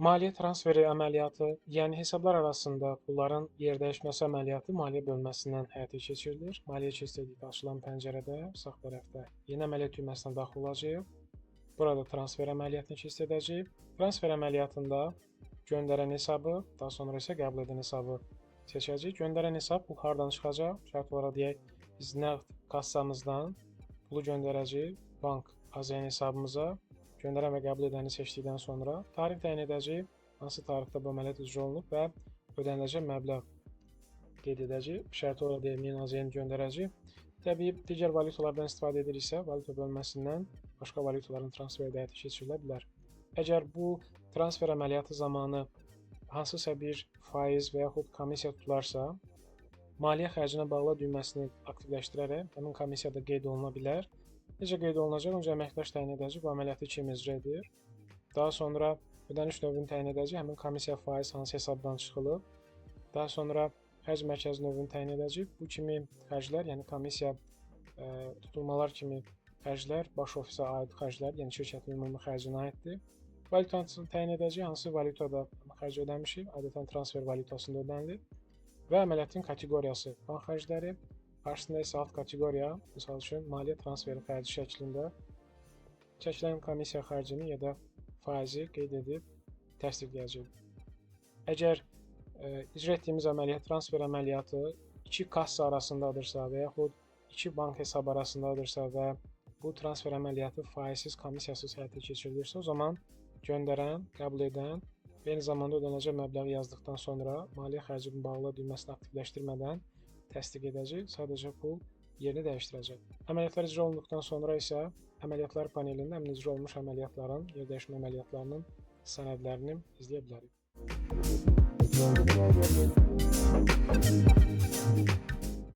Maliyyə transferi əməliyyatı, yəni hesablar arasında pulların yerdəyişməsi əməliyyatı maliyyə bölməsindən həyata keçirilir. Maliyyə keçirdikdə açılan pəncərədə sağ tərəfdə yeni əməliyyat düyməsinə daxil olacağıq. Burada transfer əməliyyatını keçid edəcəyik. Transfer əməliyyatında göndərən hesabı, daha sonra isə qəbul edən hesabı seçəcəyik. Göndərən hesab pul hardan çıxacaq? Şərt olaraq deyək, biz nəqd kassamızdan pulu göndərəcəyik bank AZN hesabımıza. Göndərən və qəbul edəni seçdikdən sonra tarix təyin edəcəyik, hansı tarixdə bu əməliyyat icra olunub və ödəniləcək məbləğ qeyd edəcəyik. Şərti olaraq deyək, 1000 AZN göndərəcəyik. Təbii, digər valyutalardan istifadə ediriksə, valyuta bölməsindən başqa valyutaların transferi də həyata keçirilə bilər. Əgər bu transfer əməliyyatı zamanı hansısa bir faiz və yaxud komissiya tutularsa, maliyyə xərcinə bağla düyməsini aktivləşdirərək həmin komissiyada qeyd oluna bilər. Necə qeyd olunacaq? Öncə əməkdaş təyin edəcək, bu əməliyyatı kim icra edir. Daha sonra ödəniş növünü təyin edəcək, həmin komissiya faiz hansı hesabdan çıxılıb. Daha sonra xərc mərkəzi növünü təyin edəcək. Bu kimi xərclər, yəni komissiya tutulmalar kimi xərclər baş ofisə aid xərclər, yəni şirkətin ümumi xərcinə aiddir. Valyutasını təyin edəcək, hansı valyutada xərc ödəmişik, adətən transfer valyutasında ödənilir. Və əməliyyatın kateqoriyası bank xərcləri. Qarşısında isə alt kateqoriya, misal üçün, maliyyə transferi xərci şəklində çəkilən komissiya xərcini ya da faizi qeyd edib təsdiqləyəcək. Əgər icra etdiyimiz əməliyyat, transfer əməliyyatı iki kassa arasındadırsa və yaxud iki bank hesabı arasındadırsa və bu transfer əməliyyatı faizsiz, komissiyasız həyata keçirilirsə, o zaman göndərən, qəbul edən və eyni zamanda ödəniləcək məbləği yazdıqdan sonra maliyyə xərci bağlı düyməsini aktivləşdirmədən təsdiq edəcək, sadəcə pul yerini dəyişdirəcək. Əməliyyatlar icra olunduqdan sonra isə əməliyyatlar panelində həmin icra olunmuş əməliyyatların, yerdəyişmə əməliyyatlarının sənədlərini izləyə bilərik.